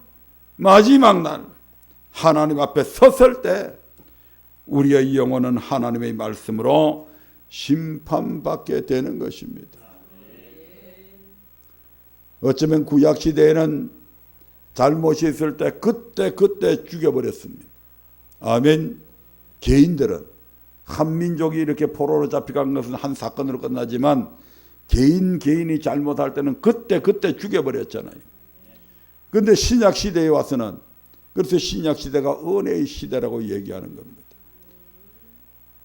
마지막 날 하나님 앞에 섰을 때 우리의 영혼은 하나님의 말씀으로 심판받게 되는 것입니다. 어쩌면 구약시대에는 잘못이 있을 때 그때 죽여버렸습니다. 아멘. 개인들은 한 민족이 이렇게 포로로 잡혀간 것은 한 사건으로 끝나지만 개인이 잘못할 때는 그때 죽여버렸잖아요. 그런데 신약시대에 와서는 그래서 신약시대가 은혜의 시대라고 얘기하는 겁니다.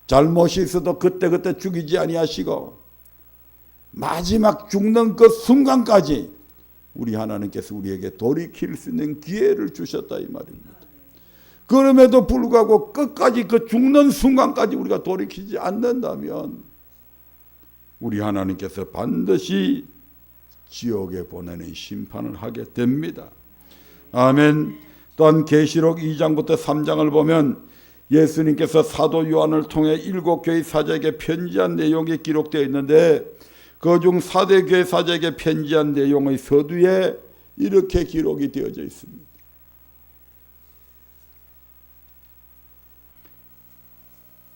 잘못이 있어도 그때 죽이지 아니하시고 마지막 죽는 그 순간까지 우리 하나님께서 우리에게 돌이킬 수 있는 기회를 주셨다 이 말입니다. 그럼에도 불구하고 끝까지 그 죽는 순간까지 우리가 돌이키지 않는다면 우리 하나님께서 반드시 지옥에 보내는 심판을 하게 됩니다. 아멘. 또한 계시록 2장부터 3장을 보면 예수님께서 사도 요한을 통해 7교회 사제에게 편지한 내용이 기록되어 있는데 그중 사대교회 사제에게 편지한 내용의 서두에 이렇게 기록이 되어져 있습니다.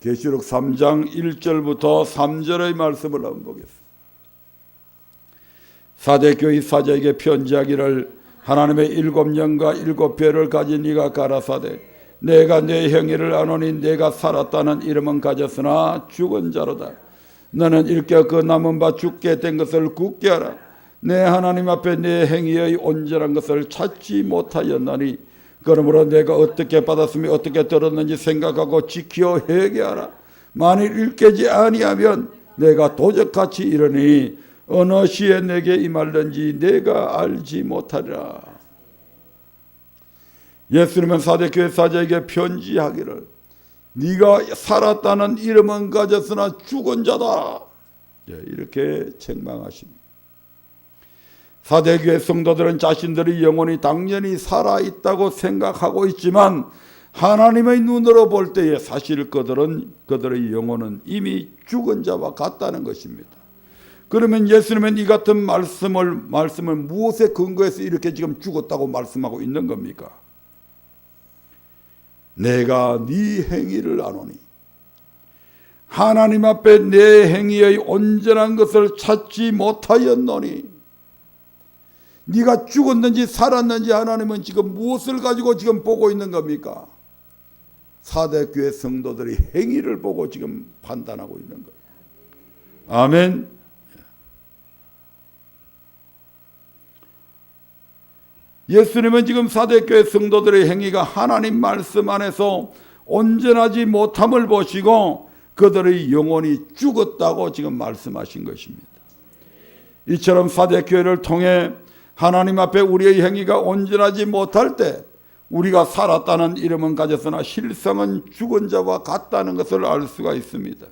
계시록 3장 1절부터 3절의 말씀을 한번 보겠습니다. 사대교회 사제에게 편지하기를 하나님의 7영과 7배를 가진 이가 가라사대 내가 내 행위를 아노니 내가 살았다는 이름은 가졌으나 죽은 자로다. 너는 일깨어 그 남은 바 죽게 된 것을 굳게 하라. 내 하나님 앞에 내 행위의 온전한 것을 찾지 못하였나니 그러므로 내가 어떻게 받았으며 어떻게 들었는지 생각하고 지켜 회개하라. 만일 일깨지 아니하면 내가 도적같이 이르니 어느 시에 내게 임할는지 내가 알지 못하리라. 예수님은 사대교회 사제에게 편지하기를 네가 살았다는 이름은 가졌으나 죽은 자다. 이렇게 책망하십니다. 사대교회 성도들은 자신들의 영혼이 당연히 살아있다고 생각하고 있지만 하나님의 눈으로 볼 때에 사실 그들의 영혼은 이미 죽은 자와 같다는 것입니다. 그러면 예수님은 이 같은 말씀을 무엇에 근거해서 이렇게 지금 죽었다고 말씀하고 있는 겁니까? 내가 네 행위를 아노니 하나님 앞에 내 행위의 온전한 것을 찾지 못하였노니 네가 죽었는지 살았는지 하나님은 지금 무엇을 가지고 지금 보고 있는 겁니까? 사대교회 성도들의 행위를 보고 지금 판단하고 있는 거예요. 아멘. 예수님은 지금 사대교회 성도들의 행위가 하나님 말씀 안에서 온전하지 못함을 보시고 그들의 영혼이 죽었다고 지금 말씀하신 것입니다. 이처럼 사대교회를 통해 하나님 앞에 우리의 행위가 온전하지 못할 때 우리가 살았다는 이름은 가졌으나 실상은 죽은 자와 같다는 것을 알 수가 있습니다.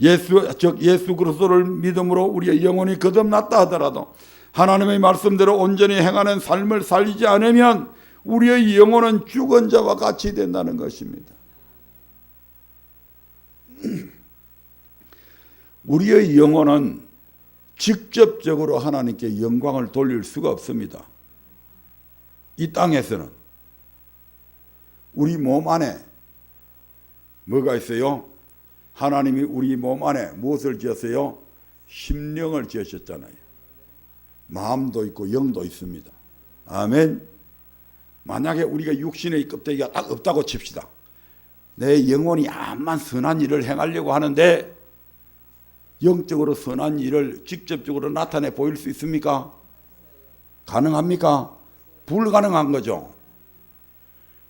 예수 그리스도를 믿음으로 우리의 영혼이 거듭났다 하더라도 하나님의 말씀대로 온전히 행하는 삶을 살지 않으면 우리의 영혼은 죽은 자와 같이 된다는 것입니다. 우리의 영혼은 직접적으로 하나님께 영광을 돌릴 수가 없습니다. 이 땅에서는. 우리 몸 안에 뭐가 있어요? 하나님이 우리 몸 안에 무엇을 지었어요? 심령을 지으셨잖아요. 마음도 있고 영도 있습니다. 아멘. 만약에 우리가 육신의 껍데기가 딱 없다고 칩시다. 내 영혼이 암만 선한 일을 행하려고 하는데 영적으로 선한 일을 직접적으로 나타내 보일 수 있습니까? 가능합니까? 불가능한 거죠.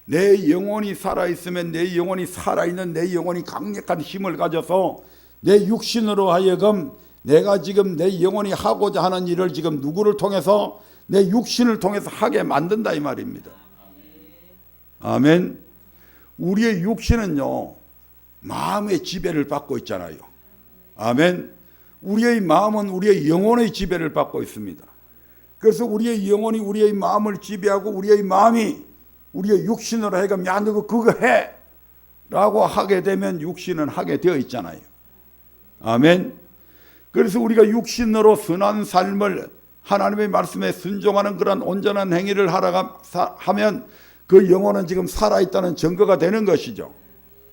내 영혼이 살아있으면 내 영혼이 살아있는 내 영혼이 강력한 힘을 가져서 내 육신으로 하여금 내가 지금 내 영혼이 하고자 하는 일을 지금 누구를 통해서 내 육신을 통해서 하게 만든다 이 말입니다. 아멘. 우리의 육신은요 마음의 지배를 받고 있잖아요. 아멘. 우리의 마음은 우리의 영혼의 지배를 받고 있습니다. 그래서 우리의 영혼이 우리의 마음을 지배하고 우리의 마음이 우리의 육신으로 하여금 야 너 그거 해 라고 하게 되면 육신은 하게 되어 있잖아요. 아멘. 그래서 우리가 육신으로 선한 삶을 하나님의 말씀에 순종하는 그런 온전한 행위를 하면 그 영혼은 지금 살아있다는 증거가 되는 것이죠.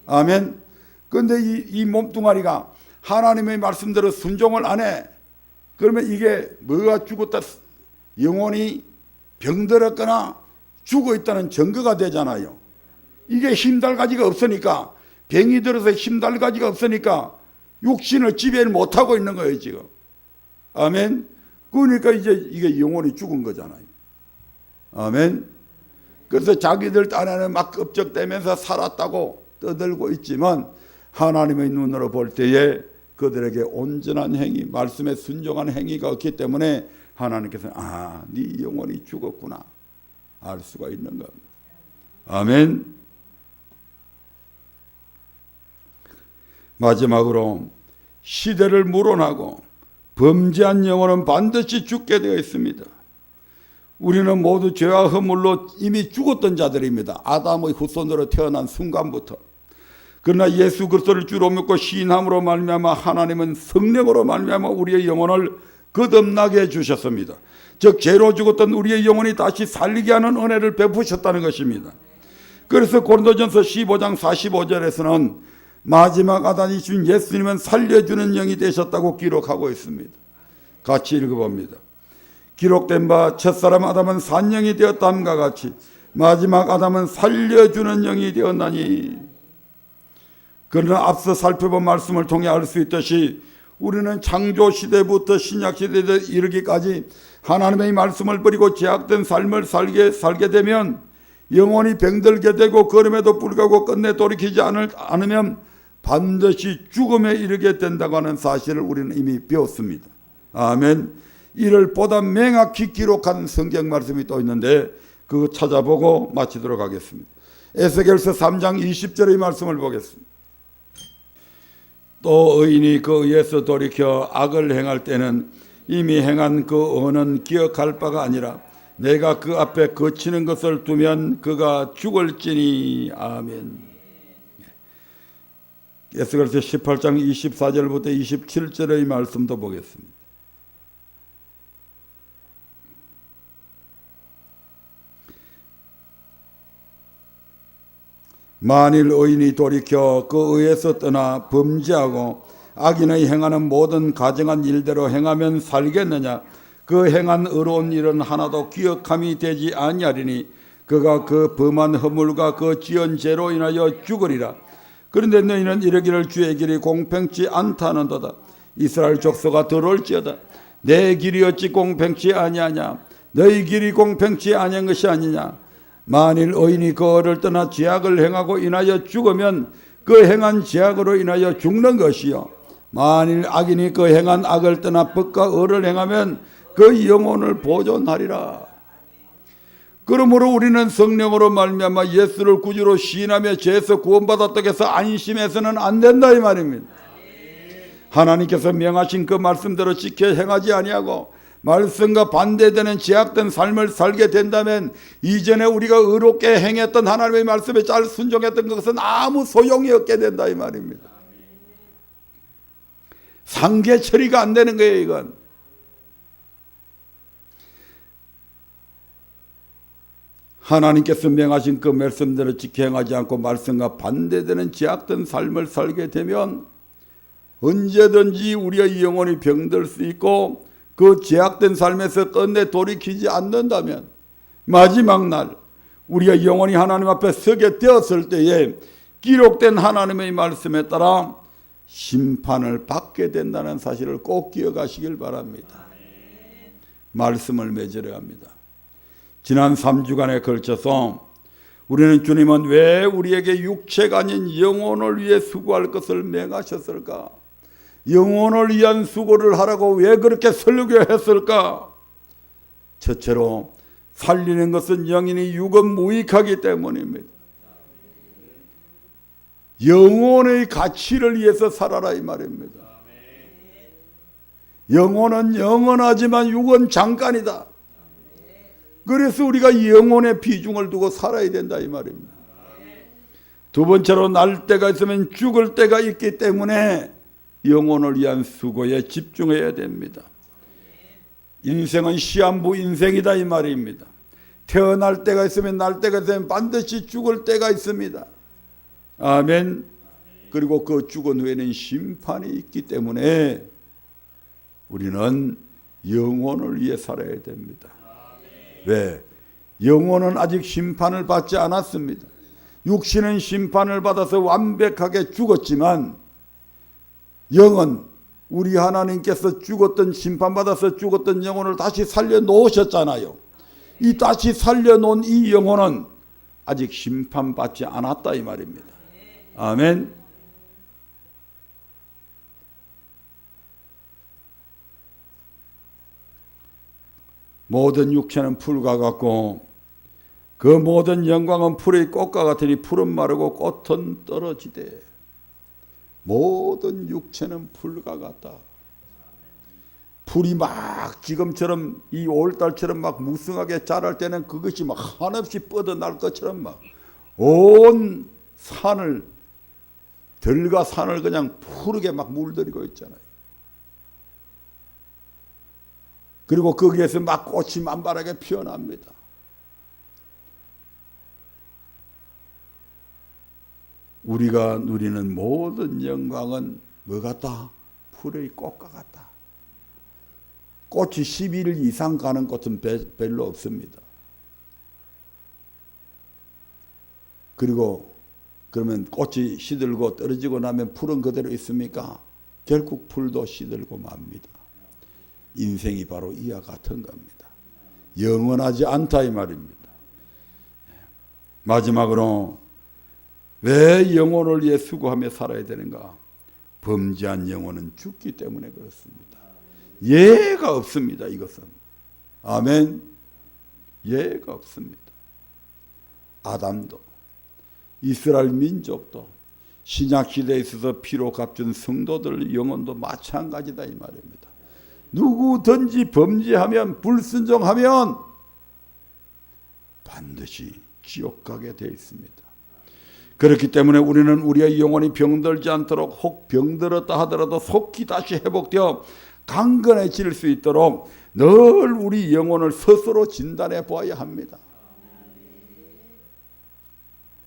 아멘. 그런데 이 몸뚱아리가 하나님의 말씀대로 순종을 안 해. 그러면 이게 뭐가 죽었다 영혼이 병들었거나 죽어 있다는 증거가 되잖아요. 이게 힘달 가지가 없으니까 병이 들어서 힘달 가지가 없으니까 육신을 지배를 못하고 있는 거예요 지금. 아멘. 그러니까 이제 이게 영혼이 죽은 거잖아요. 아멘. 그래서 자기들 딴에는 막 껍적대면서 살았다고 떠들고 있지만 하나님의 눈으로 볼 때에 그들에게 온전한 행위, 말씀에 순종하는 행위가 없기 때문에 하나님께서는 네 영혼이 죽었구나 알 수가 있는 겁니다. 아멘. 마지막으로 시대를 물어나고 범죄한 영혼은 반드시 죽게 되어 있습니다. 우리는 모두 죄와 허물로 이미 죽었던 자들입니다. 아담의 후손으로 태어난 순간부터. 그러나 예수 그리스도를 주로 믿고 시인함으로 말미암아 하나님은 성령으로 말미암아 우리의 영혼을 거듭나게 해주셨습니다. 즉 죄로 죽었던 우리의 영혼이 다시 살리게 하는 은혜를 베푸셨다는 것입니다. 그래서 고린도전서 15장 45절에서는 마지막 아단이 준 예수님은 살려주는 영이 되셨다고 기록하고 있습니다. 같이 읽어봅니다. 기록된 바 첫사람 아담은 산영이 되었다함과 같이 마지막 아담은 살려주는 영이 되었나니. 그러나 앞서 살펴본 말씀을 통해 알 수 있듯이 우리는 창조시대부터 신약시대에 이르기까지 하나님의 말씀을 버리고 죄악된 삶을 살게 되면 영혼이 병들게 되고 그럼에도 불구하고 끝내 돌이키지 않으면 반드시 죽음에 이르게 된다고 하는 사실을 우리는 이미 배웠습니다. 아멘. 이를 보다 명확히 기록한 성경 말씀이 또 있는데 그거 찾아보고 마치도록 하겠습니다. 에스겔서 3장 20절의 말씀을 보겠습니다. 또 의인이 그 의에서 돌이켜 악을 행할 때는 이미 행한 그 언은 기억할 바가 아니라 내가 그 앞에 거치는 것을 두면 그가 죽을지니. 아멘. 에스겔서 18장 24절부터 27절의 말씀도 보겠습니다. 만일 의인이 돌이켜 그 의에서 떠나 범죄하고 악인의 행하는 모든 가증한 일대로 행하면 살겠느냐. 그 행한 의로운 일은 하나도 기억함이 되지 아니하리니 그가 그 범한 허물과 그 지은 죄로 인하여 죽으리라. 그런데 너희는 이르기를 주의 길이 공평치 않다는도다. 이스라엘 족속아 들어올지어다. 내 길이 어찌 공평치 아니하냐. 너희 길이 공평치 아니한 것이 아니냐. 만일 의인이 그 을을 떠나 죄악을 행하고 인하여 죽으면 그 행한 죄악으로 인하여 죽는 것이요, 만일 악인이 그 행한 악을 떠나 법과 의를 행하면 그 영혼을 보존하리라. 그러므로 우리는 성령으로 말미암아 예수를 구주로 시인하며 죄에서 구원받았다고 해서 안심해서는 안 된다 이 말입니다. 하나님께서 명하신 그 말씀대로 지켜 행하지 아니하고 말씀과 반대되는 죄악된 삶을 살게 된다면 이전에 우리가 의롭게 행했던 하나님의 말씀에 잘 순종했던 것은 아무 소용이 없게 된다 이 말입니다. 상계 처리가 안 되는 거예요. 이건 하나님께서 명하신 그 말씀대로 지켜 행하지 않고 말씀과 반대되는 죄악된 삶을 살게 되면 언제든지 우리의 영혼이 병들 수 있고, 그 죄악된 삶에서 끝내 돌이키지 않는다면 마지막 날 우리의 영혼이 하나님 앞에 서게 되었을 때에 기록된 하나님의 말씀에 따라 심판을 받게 된다는 사실을 꼭 기억하시길 바랍니다. 말씀을 맺으려 합니다. 지난 3주간에 걸쳐서 우리는 주님은 왜 우리에게 육체가 아닌 영혼을 위해 수고할 것을 명하셨을까? 영혼을 위한 수고를 하라고 왜 그렇게 설교했을까? 첫째로 살리는 것은 영이니 육은 무익하기 때문입니다. 영혼의 가치를 위해서 살아라 이 말입니다. 영혼은 영원하지만 육은 잠깐이다. 그래서 우리가 영혼의 비중을 두고 살아야 된다 이 말입니다. 두 번째로 날 때가 있으면 죽을 때가 있기 때문에 영혼을 위한 수고에 집중해야 됩니다. 인생은 시한부 인생이다 이 말입니다. 태어날 때가 있으면 날 때가 있으면 반드시 죽을 때가 있습니다. 아멘. 그리고 그 죽은 후에는 심판이 있기 때문에 우리는 영혼을 위해 살아야 됩니다. 왜? 영혼은 아직 심판을 받지 않았습니다. 육신은 심판을 받아서 완벽하게 죽었지만 영은 우리 하나님께서 죽었던, 심판받아서 죽었던 영혼을 다시 살려놓으셨잖아요. 이 다시 살려놓은 이 영혼은 아직 심판받지 않았다 이 말입니다. 아멘. 모든 육체는 풀과 같고 그 모든 영광은 풀의 꽃과 같으니 풀은 마르고 꽃은 떨어지되 모든 육체는 풀과 같다. 풀이 막 지금처럼 이 5월달처럼 막 무성하게 자랄 때는 그것이 막 한없이 뻗어날 것처럼 막 온 산을, 들과 산을 그냥 푸르게 막 물들이고 있잖아요. 그리고 거기에서 막 꽃이 만발하게 피어납니다. 우리가 누리는 모든 영광은 뭐 같다? 풀의 꽃과 같다. 꽃이 11일 이상 가는 꽃은 별로 없습니다. 그리고 그러면 꽃이 시들고 떨어지고 나면 풀은 그대로 있습니까? 결국 풀도 시들고 맙니다. 인생이 바로 이와 같은 겁니다. 영원하지 않다 이 말입니다. 마지막으로 왜 영혼을 위해 수고하며 살아야 되는가? 범죄한 영혼은 죽기 때문에 그렇습니다. 예가 없습니다. 이것은. 아멘. 예가 없습니다. 아담도 이스라엘 민족도 신약시대에 있어서 피로 값준 성도들 영혼도 마찬가지다 이 말입니다. 누구든지 범죄하면, 불순종하면 반드시 지옥 가게 되어 있습니다. 그렇기 때문에 우리는 우리의 영혼이 병들지 않도록, 혹 병들었다 하더라도 속히 다시 회복되어 강건해질 수 있도록 늘 우리 영혼을 스스로 진단해 보아야 합니다.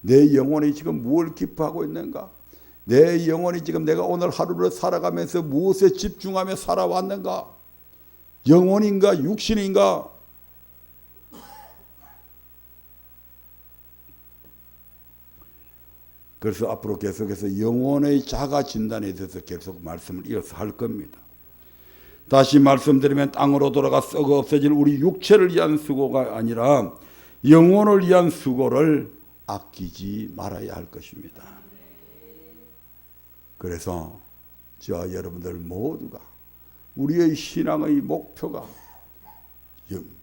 내 영혼이 지금 무엇을 기뻐하고 있는가? 내 영혼이 지금 내가 오늘 하루를 살아가면서 무엇에 집중하며 살아왔는가? 영혼인가 육신인가? 그래서 앞으로 계속해서 영혼의 자가 진단에 대해서 계속 말씀을 이어서 할 겁니다. 다시 말씀드리면 땅으로 돌아가 썩어 없어질 우리 육체를 위한 수고가 아니라 영혼을 위한 수고를 아끼지 말아야 할 것입니다. 그래서 저와 여러분들 모두가 우리의 신앙의 목표가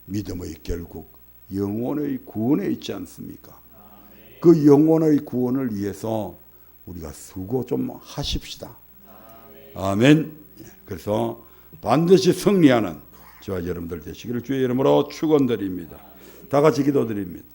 믿음의 결국 영혼의 구원에 있지 않습니까? 그 영혼의 구원을 위해서 우리가 수고 좀 하십시다. 아멘. 그래서 반드시 승리하는 저와 여러분들 되시기를 주의 이름으로 축원드립니다. 다 같이 기도드립니다.